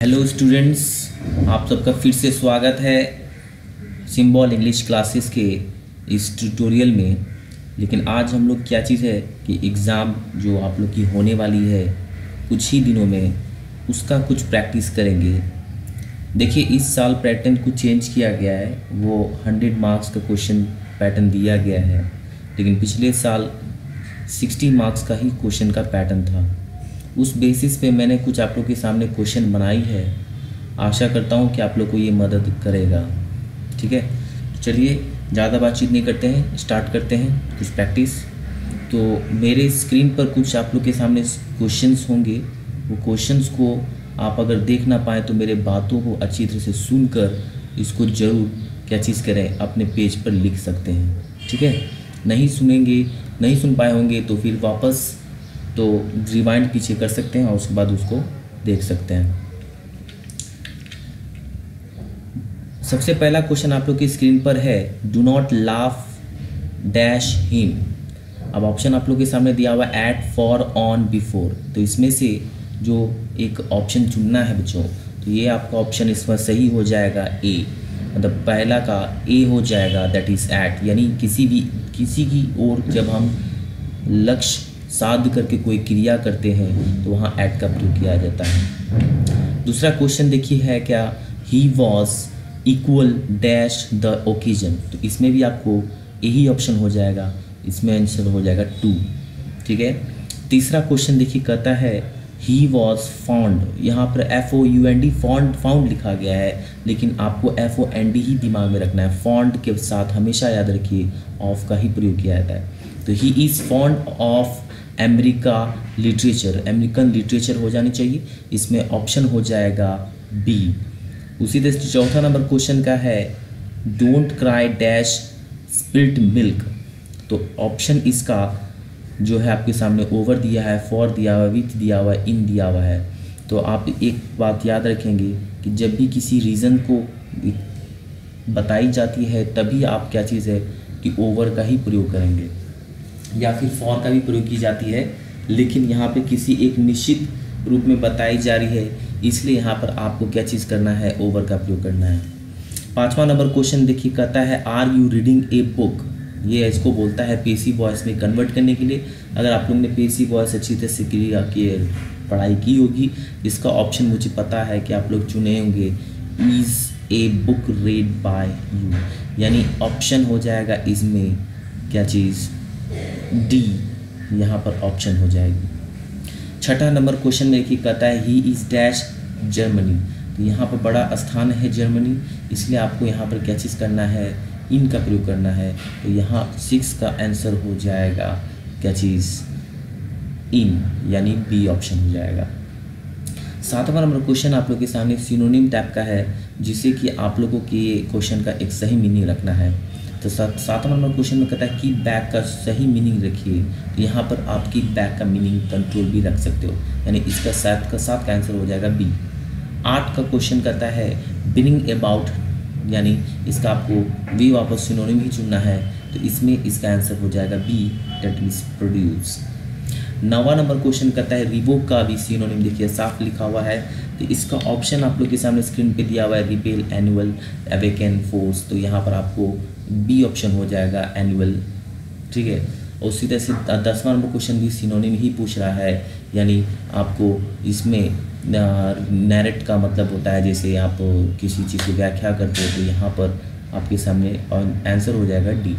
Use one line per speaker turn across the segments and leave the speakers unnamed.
Hello students, आप सबका फिर से स्वागत है सिंबल इंग्लिश क्लासेस के इस ट्यूटोरियल में। लेकिन आज हम लोग क्या चीज़ है कि एग्ज़ाम जो आप लोग की होने वाली है कुछ ही दिनों में, उसका कुछ प्रैक्टिस करेंगे। देखिए, इस साल पैटर्न कुछ चेंज किया गया है। वो 100 मार्क्स का क्वेश्चन पैटर्न दिया गया है, लेकिन पिछले साल 60 मार्क्स का ही क्वेश्चन का पैटर्न था। उस बेसिस पे मैंने कुछ आप लोग के सामने क्वेश्चन बनाई है। आशा करता हूँ कि आप लोग को ये मदद करेगा। ठीक है, तो चलिए ज़्यादा बातचीत नहीं करते हैं, स्टार्ट करते हैं कुछ प्रैक्टिस। तो मेरे स्क्रीन पर कुछ आप लोग के सामने क्वेश्चंस होंगे। वो क्वेश्चंस को आप अगर देख ना पाएँ तो मेरे बातों को अच्छी तरह से सुनकर इसको ज़रूर क्या चीज़ करें, अपने पेज पर लिख सकते हैं। ठीक है, नहीं सुन पाए होंगे तो फिर वापस तो रिवाइंड पीछे कर सकते हैं और उसके बाद उसको देख सकते हैं। सबसे पहला क्वेश्चन आप लोग की स्क्रीन पर है, do not laugh dash him. अब ऑप्शन आप लोग के सामने दिया हुआ एट, फॉर, ऑन, बिफोर। तो इसमें से जो एक ऑप्शन चुनना है बच्चों, तो ये आपका ऑप्शन इसमें सही हो जाएगा ए, मतलब पहला का ए हो जाएगा, दैट इज़ एट। यानी किसी की ओर जब हम लक्ष्य साध करके कोई क्रिया करते हैं तो वहाँ एट का प्रयोग किया जाता है। दूसरा क्वेश्चन देखिए है क्या, he was equal dash the occasion. तो इसमें भी आपको यही ऑप्शन हो जाएगा, इसमें आंसर हो जाएगा 2। ठीक है, तीसरा क्वेश्चन देखिए कहता है ही वॉज फाउंड। यहाँ पर FOUND फाउंड लिखा गया है, लेकिन आपको FOND ही दिमाग में रखना है। फाउंड के साथ हमेशा याद रखिए ऑफ का ही प्रयोग किया जाता है। तो he is found of American literature हो जानी चाहिए। इसमें ऑप्शन हो जाएगा बी। उसी तरह से चौथा नंबर क्वेश्चन का है don't cry dash spilt milk. तो ऑप्शन इसका जो है आपके सामने ओवर दिया है, फॉर दिया हुआ है, विथ दिया हुआ है, इन दिया हुआ है। तो आप एक बात याद रखेंगे कि जब भी किसी रीज़न को बताई जाती है तभी आप क्या चीज़ है कि ओवर का ही प्रयोग करेंगे, या फिर फॉर का भी प्रयोग की जाती है, लेकिन यहाँ पे किसी एक निश्चित रूप में बताई जा रही है, इसलिए यहाँ पर आपको क्या चीज़ करना है, ओवर का प्रयोग करना है। पांचवा नंबर क्वेश्चन देखिए कहता है are you reading a book. ये इसको बोलता है पेसिव वॉइस में कन्वर्ट करने के लिए। अगर आप लोग ने पेसिव वॉइस अच्छी तरह से पढ़ाई की होगी, इसका ऑप्शन मुझे पता है कि आप लोग चुने होंगे is a book read by you. यानी ऑप्शन हो जाएगा इसमें क्या चीज़, डी यहाँ पर ऑप्शन हो जाएगी। छठा नंबर क्वेश्चन में देखिए कहता है ही इज़ डैश जर्मनी। तो यहाँ पर बड़ा स्थान है जर्मनी, इसलिए आपको यहाँ पर क्या चीज़ करना है, इन का प्रयोग करना है। तो यहाँ 6 का आंसर हो जाएगा क्या चीज़, इन, यानी बी ऑप्शन हो जाएगा। सातवां नंबर क्वेश्चन आप लोग के सामने सिनोनिम टाइप का है, जिससे कि आप लोगों के क्वेश्चन का एक सही मीनिंग रखना है। तो सातवां नंबर क्वेश्चन में कहता है कीप बैक का सही मीनिंग रखिए। तो यहाँ पर आप कीप बैक का मीनिंग कंट्रोल भी रख सकते हो, यानी इसका 7 का आंसर हो जाएगा बी। 8 का क्वेश्चन कहता है बिनिंग अबाउट, यानी इसका आपको वी वापस सिनोनिम ही चुनना है। तो इसमें इसका आंसर हो जाएगा बी, दैट मीन्स प्रोड्यूस। 9वां नंबर क्वेश्चन कहता है रिवोक का भी सिनोनिम देखिए साफ लिखा हुआ है। तो इसका ऑप्शन आप लोग के सामने स्क्रीन पे दिया हुआ है, रिपेल, एनुअल, अवेकन, फोर्स। तो यहाँ पर आपको बी ऑप्शन हो जाएगा, एनुअल। ठीक है, और उसी तरह से 10वां नंबर क्वेश्चन भी सिनोनिम ही पूछ रहा है, यानी आपको इसमें नैरेट का मतलब होता है जैसे आप किसी चीज़ की व्याख्या करते हो, तो यहाँ पर आपके सामने आंसर हो जाएगा डी।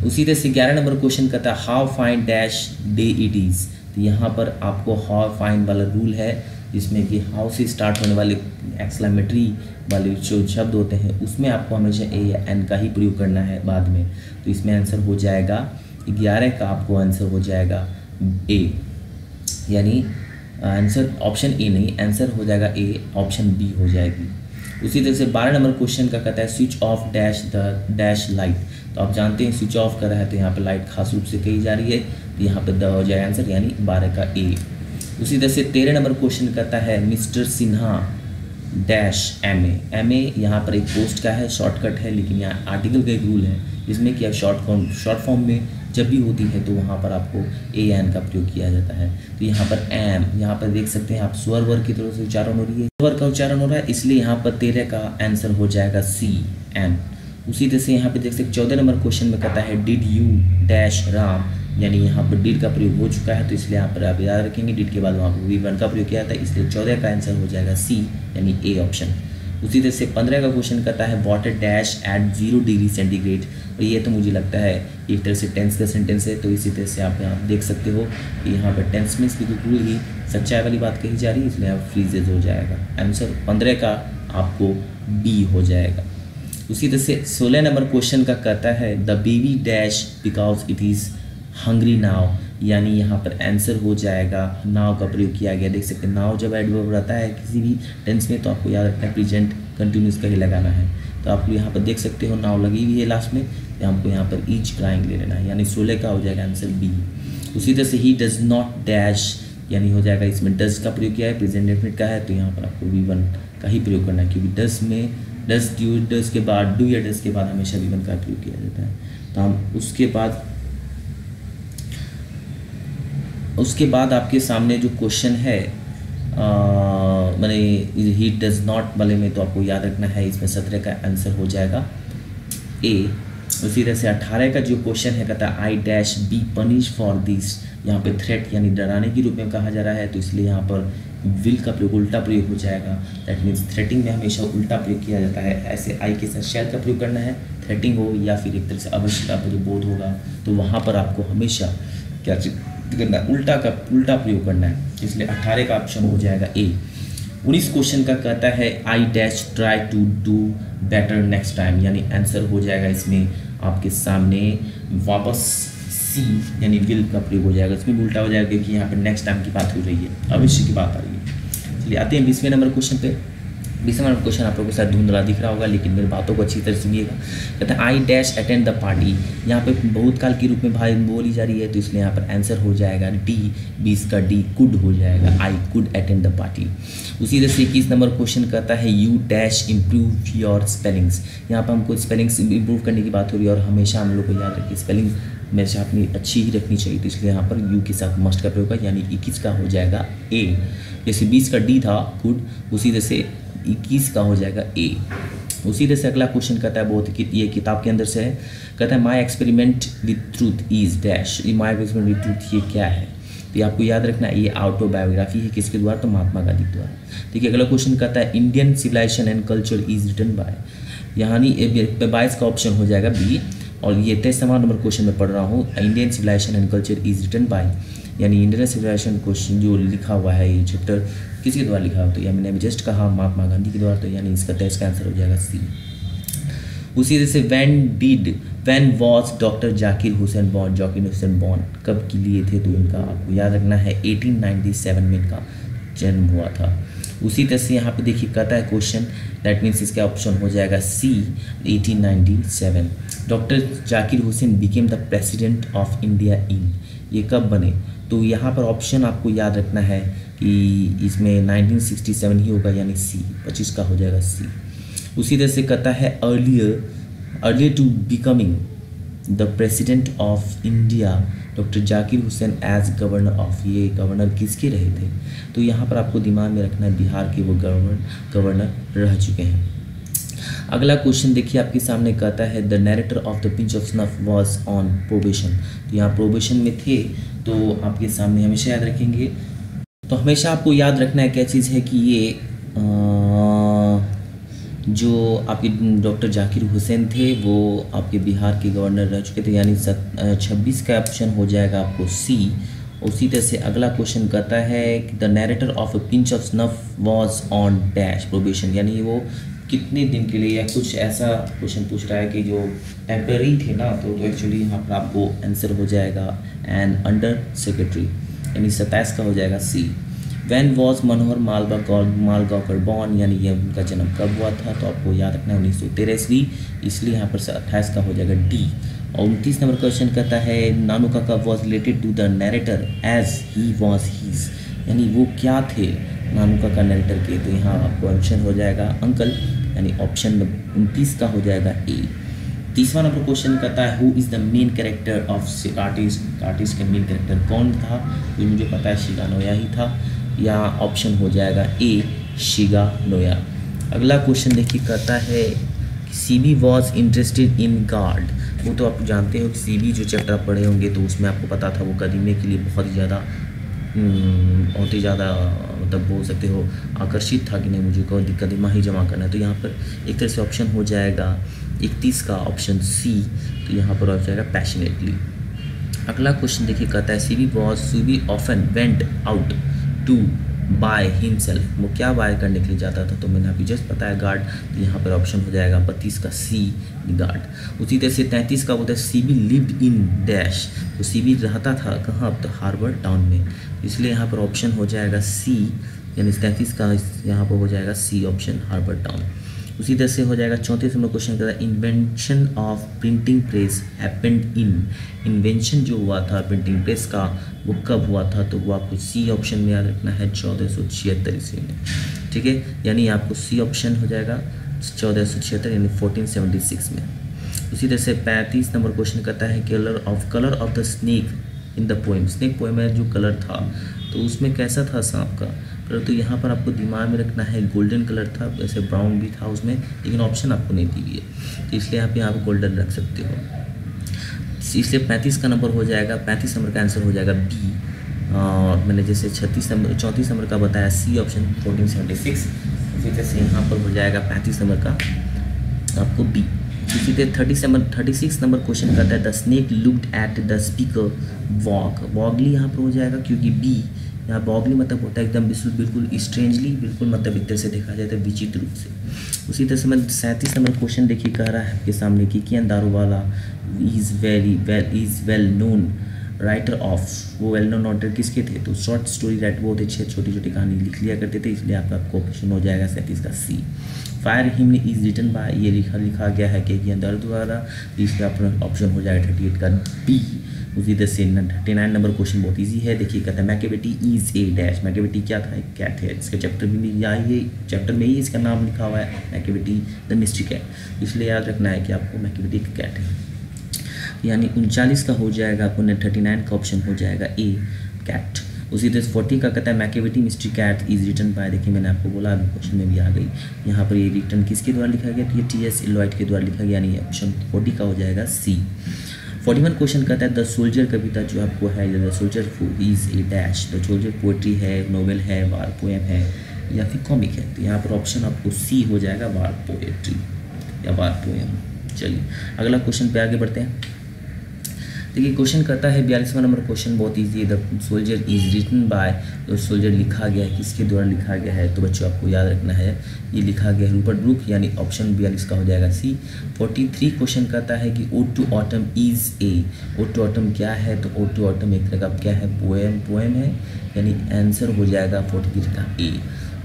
उसी तरह से 11 नंबर क्वेश्चन कहता है how fine dash day it is. तो यहाँ पर आपको हाउ फाइन वाला रूल है, जिसमें कि हाउ से स्टार्ट होने वाले एक्सक्लेमेटरी वाले जो शब्द होते हैं उसमें आपको हमेशा ए या एन का ही प्रयोग करना है बाद में। तो इसमें आंसर हो जाएगा 11 का आपको आंसर हो जाएगा ए, यानी आंसर ऑप्शन ए नहीं, आंसर हो जाएगा ए, ऑप्शन बी हो जाएगी। उसी तरह से 12 नंबर क्वेश्चन का कहता है switch off dash the dash light. तो आप जानते हैं स्विच ऑफ कर रहा है, तो यहाँ पर लाइट खास रूप से कही जा रही है, तो यहाँ पर द हो जाएगा आंसर, यानी 12 का ए। उसी तरह से 13 नंबर क्वेश्चन कहता है मिस्टर सिन्हा डैश MA। यहाँ पर एक पोस्ट का है, शॉर्टकट है, लेकिन यहाँ आर्टिकल का एक रूल है जिसमें कि आप शॉर्ट फॉर्म में जब भी होती है तो वहाँ पर आपको ए एन का प्रयोग किया जाता है। तो यहाँ पर एम, यहाँ पर देख सकते हैं आप स्वर वर्ग की तरफ से उच्चारण हो रही है, स्वर का उच्चारण हो रहा है, इसलिए यहाँ पर 13 का आंसर हो जाएगा सी एन। उसी तरह से यहाँ पे देख सकते 14 नंबर क्वेश्चन में कहता है डिड यू डैश राम, यानी यहाँ पर डिड का प्रयोग हो चुका है, तो इसलिए यहाँ पर आप याद रखेंगे डिड के बाद वहाँ पर V1 का प्रयोग किया था, इसलिए 14 का आंसर हो जाएगा सी यानी ए ऑप्शन। उसी तरह से 15 का क्वेश्चन कहता है water dash at 0 degree centigrade, और ये तो मुझे लगता है एक तरह से टेंस का सेंटेंस है, तो इसी तरह से आप यहाँ देख सकते हो कि यहाँ पर टेंस में इसकी बिल्कुल ही सच्चाई वाली बात कही जा रही है, इसलिए आप फ्रीजेज हो जाएगा। आंसर 15 का आपको बी हो जाएगा। उसी तरह से 16 नंबर क्वेश्चन का कहता है the baby dash because it is hungry now, यानी यहाँ पर आंसर हो जाएगा नाव का प्रयोग किया गया। देख सकते हैं नाव जब एडवर्ब रहता है किसी भी टेंस में तो आपको याद रखना है प्रेजेंट कंटिन्यूस का ही लगाना है। तो आप यहाँ पर देख सकते हो नाव लगी हुई है लास्ट में, तो हमको यहाँ पर ईच क्राइंग ले लेना है, यानी 16 का हो जाएगा आंसर बी। उसी तरह से ही डज नॉट डैश, यानी हो जाएगा इसमें डज का प्रयोग किया है, प्रेजेंट डेफिनेट का है, तो यहाँ पर आपको V1 का ही प्रयोग करना है, क्योंकि डज में डज के बाद डू या डज के बाद हमेशा V1 का प्रयोग किया जाता है। तो हम उसके बाद आपके सामने जो क्वेश्चन है मैंने ही डज नॉट वाले में, तो आपको याद रखना है इसमें 17 का आंसर हो जाएगा ए। उसी तरह से 18 का जो क्वेश्चन है कहता है I dash be punish for this, यहाँ पे थ्रेट यानी डराने के रूप में कहा जा रहा है, तो इसलिए यहाँ पर विल का प्रयोग उल्टा प्रयोग हो जाएगा। दैट मीन्स थ्रेटिंग में हमेशा उल्टा प्रयोग किया जाता है, ऐसे आई के साथ शैल का प्रयोग करना है, थ्रेटिंग हो या फिर एक तरह से अवश्य का जो बोध होगा, तो वहाँ पर आपको हमेशा क्या करना है, उल्टा प्रयोग करना है, इसलिए 18 का ऑप्शन हो जाएगा ए। 19 क्वेश्चन का कहता है I dash try to do better next time, यानी आंसर हो जाएगा इसमें आपके सामने वापस सी यानी विल का प्रयोग हो जाएगा, इसमें भी उल्टा हो जाएगा क्योंकि यहाँ पर नेक्स्ट टाइम की बात हो रही है, अवश्य की बात आ रही है। चलिए आते हैं 20वें नंबर क्वेश्चन पे। 20वां नंबर क्वेश्चन आप लोगों के साथ धुंधला दिख रहा होगा, लेकिन मेरी बातों को अच्छी तरह सुनिएगा। कहते हैं I dash attend the party, यहाँ पे बहुत काल के रूप में भाई बोली जा रही है, तो इसलिए यहाँ पर आंसर हो जाएगा डी, 20 का डी कुड हो जाएगा, I could attend the party. उसी तरह से 21 नंबर क्वेश्चन कहता है you dash improve your spellings, यहाँ पर हमको स्पेलिंग्स इम्प्रूव करने की बात हो रही है, और हमेशा हम लोग को याद रखिए स्पेलिंग हमेशा अपनी अच्छी ही रखनी चाहिए, तो इसलिए यहाँ पर यू के साथ मस्ट का प्रयोग है, यानी 21 का हो जाएगा ए। जैसे 20 का डी था गुड, उसी तरह से 21 का हो जाएगा ए। उसी तरह से अगला क्वेश्चन कहता है बहुत ये किताब के अंदर से है, कहता है my experiment with truth is dash, my experiment with truth ये क्या है, तो ये आपको याद रखना है ये ऑटोबायोग्राफी है, किसके द्वारा, तो महात्मा गांधी द्वारा। ठीक है, अगला क्वेश्चन कहता है Indian civilization and culture is written by, यानी 22 का ऑप्शन हो जाएगा बी। और ये 23वां नंबर क्वेश्चन में पढ़ रहा हूँ Indian civilization and culture is written by, यानी इंडियन सिविलाइजेशन क्वेश्चन जो लिखा हुआ है ये चैप्टर किसके द्वारा लिखा हुआ, तो मैंने अभी जस्ट कहा महात्मा गांधी के द्वारा, तो यानी इसका 23 का आंसर हो जाएगा सी। उसी तरह से when was doctor Zakir Hussain born, कब के लिए थे, तो इनका आपको याद रखना है 1897 में इनका जन्म हुआ था। उसी तरह से यहाँ पे देखिए कहता है क्वेश्चन, दैट मीन्स इसका ऑप्शन हो जाएगा सी 1897। Doctor Zakir Hussain became the president of India in, ये कब बने, तो यहाँ पर ऑप्शन आपको याद रखना है कि इसमें 1967 ही होगा, यानी सी 25 का हो जाएगा सी। उसी तरह से कहता है earlier to becoming the president of India doctor Zakir Hussain as governor of, ये गवर्नर किसके रहे थे, तो यहाँ पर आपको दिमाग में रखना है बिहार के वो गवर्नर रह चुके हैं। अगला क्वेश्चन देखिए आपके सामने कहता है the narrator of the pinch of snuff was on probation, तो यहाँ प्रोबेशन में थे, तो आपके सामने हमेशा याद रखेंगे, तो हमेशा आपको याद रखना है क्या चीज़ है कि ये जो आपके डॉक्टर जाकिर हुसैन थे वो आपके बिहार के गवर्नर रह चुके थे, यानी 26 का ऑप्शन हो जाएगा आपको सी। उसी तरह से अगला क्वेश्चन कहता है the narrator of a pinch of snuff was on dash probation, यानी वो कितने दिन के लिए, या कुछ ऐसा क्वेश्चन पूछ रहा है कि जो टेम्पररी थे ना, तो एक्चुअली यहाँ पर आपको आंसर हो जाएगा एन अंडर सेक्रेटरी, यानी 27 का हो जाएगा C. When was Manohar Malgonkar born, यानी ये उनका जन्म कब हुआ था, तो आपको याद रखना है 1913 ईस्वी, इसलिए यहाँ पर 28 का हो जाएगा डी। और 29 नंबर क्वेश्चन कहता है Nanu Kaka was related to the narrator as he was his, यानी वो क्या थे नानू काका नरेटर के, तो यहाँ आपको ऑप्शन हो जाएगा अंकल, यानी ऑप्शन 29 का हो जाएगा ए। तीसरा नंबर क्वेश्चन कहता है who is the main character of artist, artist का मेन कैरेक्टर कौन था? तो मुझे पता है शिगा नोया ही था, या ऑप्शन हो जाएगा ए शिगा नोया। अगला क्वेश्चन देखिए कहता है CB was interested in God. वो तो आप जानते हो कि सीबी जो चैप्टर आप पढ़े होंगे तो उसमें आपको पता था वो कदीमे के लिए बहुत ही ज़्यादा मतलब बोल सकते हो आकर्षित था कि नहीं मुझे कदीमा ही जमा करना है। तो यहाँ पर एक तरह से ऑप्शन हो जाएगा 31 का ऑप्शन सी, तो यहाँ पर हो जाएगा पैशनेटली। अगला क्वेश्चन देखिए कहता है Sibi often went out to by himself. वो क्या बाय करने के लिए जाता था? तो मैंने अभी जस्ट बताया गार्ड, तो यहाँ पर ऑप्शन हो जाएगा 32 का सी गार्ड। उसी तरह से 33 का बोलता है सीबी लिव्ड इन डैश। तो सीबी रहता था कहाँ? तो हार्बर टाउन में, इसलिए यहाँ पर ऑप्शन हो जाएगा सी, यानी 33 का यहाँ पर हो जाएगा सी ऑप्शन हार्बर टाउन। उसी तरह से हो जाएगा 34 नंबर क्वेश्चन का invention of printing press happened in. Invention जो हुआ था प्रिंटिंग प्रेस का वो कब हुआ था? तो वो आपको सी ऑप्शन में याद रखना है 1476 ईस्वी में, ठीक है, यानी आपको सी ऑप्शन हो जाएगा 1476 यानी 1476 में। उसी तरह से 35 नंबर क्वेश्चन कहता है colour of the snake in the poem. Snake poem में जो कलर था तो उसमें कैसा था सांप का? तो यहाँ पर आपको दिमाग में रखना है गोल्डन कलर था, वैसे ब्राउन भी था उसमें, लेकिन ऑप्शन आपको नहीं दी हुई है, तो इसलिए आप यहाँ पर गोल्डन रख सकते हो। इसलिए 35 का नंबर हो जाएगा, 35 नंबर का आंसर हो जाएगा बी। और मैंने जैसे 34 नंबर का बताया सी ऑप्शन 1476, उसी तरह से यहाँ पर हो जाएगा 35 नंबर का आपको बी। इसी तरह 36 नंबर क्वेश्चन करता है the snake looked at the speaker vaguely. यहाँ पर हो जाएगा क्योंकि बी यहाँ वॉगली मतलब होता है एकदम बिल्कुल स्ट्रेंजली, बिल्कुल मतलब एक तरह से देखा जाए तो विचित्र रूप से। उसी तरह से मैं 37 नंबर क्वेश्चन देखिए कह रहा है आपके सामने कि Keki Daruwalla is well known writer of. वो वेल नोन राइटर किसके थे? तो शॉर्ट स्टोरी राइटर, बहुत अच्छे छोटी छोटी कहानी लिख लिया करते थे, इसलिए आपका क्वेश्चन हो जाएगा 37 का C. Fire him is written by, ये लिखा गया है कि कियान दारूवाला, इसका ऑप्शन हो जाएगा 38 का बी। उसी तरह से 39 नंबर क्वेश्चन बहुत इजी है, देखिए कहता है मैकेबेटी इज ए डैश। मैकेबेटी क्या था? एक कैट है, इसके चैप्टर में भी ये चैप्टर में ही इसका नाम लिखा हुआ है मैकेबेटी द मिस्ट्री कैट, इसलिए याद रखना है कि आपको मैकेबेटी एक कैट है। यानी 39 का हो जाएगा आपको 39 का ऑप्शन हो जाएगा ए कैट। उसी तरह 40 का कहता है Macavity mystery cat is written by. देखिए मैंने आपको बोला अभी क्वेश्चन में भी आ गई, यहाँ पर ये रिटर्न किसके द्वारा लिखा गया? तो ये टी.एस. एलियट के द्वारा लिखा गया, यानी ऑप्शन 40 का हो जाएगा सी। 41 क्वेश्चन कहता है द सोल्जर कविता जो आपको है the soldier is a dash. The soldier poetry है, नोवेल है, वार पोएम है या फिर कॉमिक है? तो यहाँ पर ऑप्शन आपको सी हो जाएगा वार पोएट्री या वार पोएम। चलिए अगला क्वेश्चन पे आगे बढ़ते हैं। देखिए क्वेश्चन कहता है 42वां नंबर क्वेश्चन बहुत इजी है, the soldier is written by. तो सोल्जर लिखा गया है किसके द्वारा लिखा गया है? तो बच्चों आपको याद रखना है ये लिखा गया है रूपर्ट ब्रूक, यानी ऑप्शन 42 का हो जाएगा सी। 43 क्वेश्चन कहता है कि ode to autumn is a. Ode to autumn क्या है? तो ओड टू ऑटम एक तरह का क्या है? पोएम है, यानी आंसर हो जाएगा 43 का ए।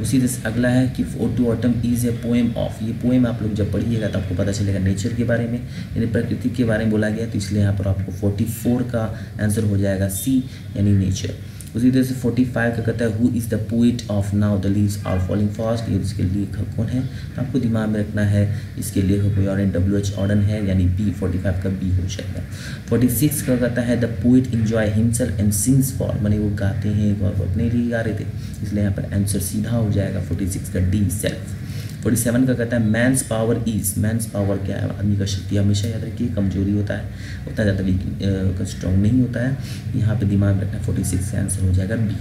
उसी तरह से अगला है कि ode to autumn is a poem of. ये पोएम आप लोग जब पढ़िएगा तो आपको पता चलेगा नेचर के बारे में, यानी प्रकृति के बारे में बोला गया, तो इसलिए यहाँ पर आपको 44 का आंसर हो जाएगा सी, यानी नेचर। उसी तरह से 45 का कहता है who is the poet of now the leaves are falling fast. ये इसके लेखक कौन है? तो आपको दिमाग में रखना है इसके लेखक कोई और W.H. ऑर्डन है, यानी बी 45 का बी हो जाएगा। 46 का कहता है the poet enjoy himself and sings for, माने वो गाते हैं और अपने लिए गा रहे थे, इसलिए यहाँ पर आंसर सीधा हो जाएगा 46 का डी सेल्फ। 47 का कहता है man's power is. Man's power क्या है? आदमी का शक्ति हमेशा याद रखिए कमजोरी होता है, उतना ज़्यादा वीक स्ट्रॉन्ग नहीं होता है, यहाँ पे दिमाग में रखना 46 का आंसर हो जाएगा बी।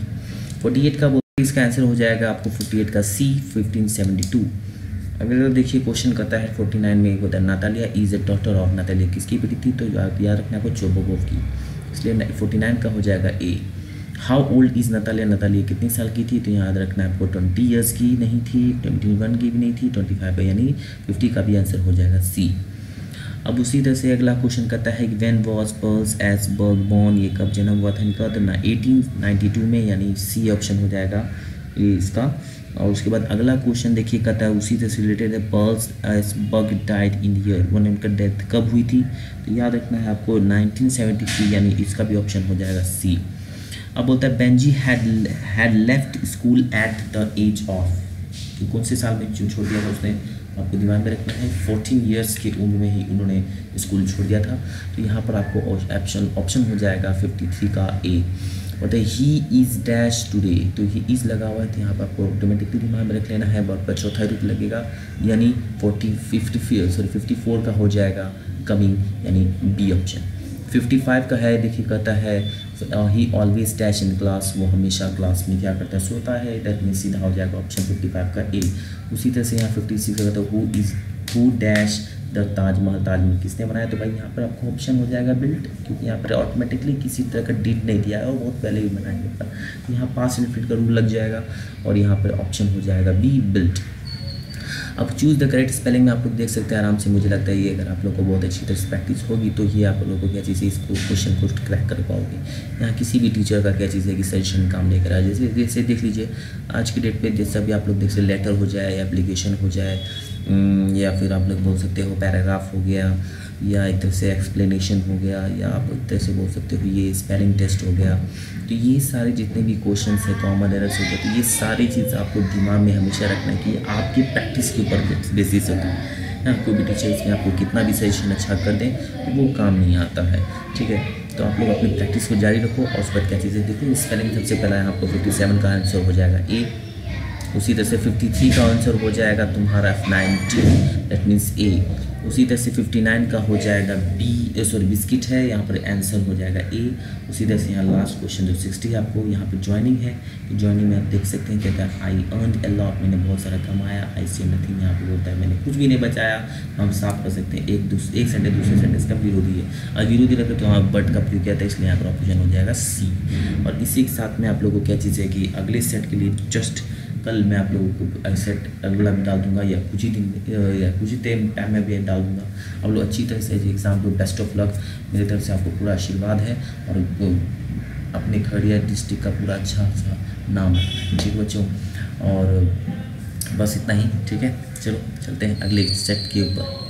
48 का इसका आंसर हो जाएगा आपको 48 का सी 1572। अगर देखिए क्वेश्चन कहता है 49 में एक होता है Natalia is a daughter of. Natalia किसकी बेटी थी? तो याद रखना आपको चोबोगोव की, इसलिए 49 का हो जाएगा ए। How old is Natalia. Natalia कितनी साल की थी? तो याद रखना है आपको 20 ईयर्स की नहीं थी, 21 की भी नहीं थी, 25 का, यानी 50 का भी आंसर हो जाएगा सी। अब उसी तरह से अगला क्वेश्चन कहता है कि when was Pearl S Buck born. ये कब जन्म हुआ था इनका? तो 1892 में, यानी सी ऑप्शन हो जाएगा ये इसका। और उसके बाद अगला क्वेश्चन देखिए कहता है उसी तरह से रिलेटेड है Pearl S Buck died in year. वो उनका डेथ कब हुई थी? तो याद रखना है आपको 1973, यानी इसका भी ऑप्शन हो जाएगा सी। अब बोलता है Benjy had left school at the age of. तो कौन से साल में छोड़ दिया था उसने? आपको दिमाग में रखना है 14 ईयर्स की उम्र में ही उन्होंने स्कूल छोड़ दिया था। तो यहाँ पर आपको ऑप्शन हो जाएगा 53 का ए। और ही इज़ डैश टुडे, तो ही इज़ लगा हुआ है, तो यहाँ पर आपको ऑटोमेटिकली दिमाग में रख लेना है, वर्ब का चौथा रूप लगेगा, यानी 54 का हो जाएगा कमिंग, यानी बी ऑप्शन। 55 का है, देखिए कहता है ही ऑलवेज डैश इन क्लास, वो हमेशा क्लास में क्या करता है, सोता है, दैट में सीधा हो जाएगा ऑप्शन 55 का ए। उसी तरह से यहाँ 56 का कहता है who dash the Taj Mahal, Taj Mahal किसने बनाया, तो भाई यहाँ पर आपको ऑप्शन हो जाएगा बिल्ट, क्योंकि यहाँ पर ऑटोमेटिकली किसी तरह का डेट नहीं दिया है और बहुत पहले ही बनाएंगे पर, तो यहाँ पास्ट इंफिनिट का रूल लग जाएगा और यहाँ पर ऑप्शन हो जाएगा बी बिल्ट। अब चूज़ द करेक्ट स्पेलिंग में आप लोग देख सकते हैं आराम से, मुझे लगता है ये अगर आप लोग को बहुत अच्छी तरह से प्रैक्टिस होगी तो ये आप लोगों को क्या चीज़ है, इसको क्वेश्चन को क्रैक कर पाओगे। यहाँ किसी भी टीचर का क्या चीज़ है कि सजेशन काम नहीं करा, जैसे देख लीजिए आज की डेट पे जैसा भी आप लोग देख सकते, लेटर हो जाए या एप्लीकेशन हो जाए, या फिर आप लोग बोल सकते हो पैराग्राफ हो गया, या एक तरह से एक्सप्लेनेशन हो गया, या आप एक तरह से बोल सकते हो ये स्पेलिंग टेस्ट हो गया। तो ये सारे जितने भी क्वेश्चंस हैं, कॉमन एरर्स हो गए, तो ये सारी चीज़ आपको दिमाग में हमेशा रखना है कि आपकी प्रैक्टिस के ऊपर बेसिस होता है। कोई भी टीचर इसमें आपको कितना भी सजेशन अच्छा कर दें तो वो काम नहीं आता है, ठीक है। तो आप लोग अपनी प्रैक्टिस को जारी रखो और उस पर क्या चीज़ें देखो। स्पेलिंग सबसे पहला है आपको 57 का आंसर हो जाएगा ए। उसी तरह से 53 का आंसर हो जाएगा तुम्हारा 90, दैट मीन्स ए। उसी तरह से 59 का हो जाएगा बी, बिस्किट है, यहाँ पर आंसर हो जाएगा ए। उसी तरह से यहाँ लास्ट क्वेश्चन जो 60 आपको यहाँ पे ज्वाइनिंग है, तो ज्वाइनिंग में आप देख सकते हैं कहता है आई अर्नड ए लॉट, मैंने बहुत सारा कमाया। आई से नथिंग यहाँ पे बोलता है मैंने कुछ भी नहीं बचाया। हम साफ कर सकते हैं एक सेंटेंस दूसरे सेंटेंस का विरोधी है, और विरोधी रखे तो यहाँ बट का प्रयोग किया था, इसलिए यहाँ पर ऑप्शन हो जाएगा सी। और इसी के साथ में आप लोगों को क्या चीज़ है कि अगले सेट के लिए जस्ट कल मैं आप लोगों को सेट अगला भी डाल दूंगा, या कुछ ही दिन या कुछ ही टाइम में भी डाल दूंगा। आप लोग अच्छी तरह से एग्ज़ाम को बेस्ट ऑफ लक, मेरी तरफ से आपको पूरा आशीर्वाद है, और अपने खगड़िया डिस्ट्रिक्ट का पूरा अच्छा सा नाम है, ठीक बच्चों। और बस इतना ही, ठीक है, चलो चलते हैं अगले सेट के ऊपर।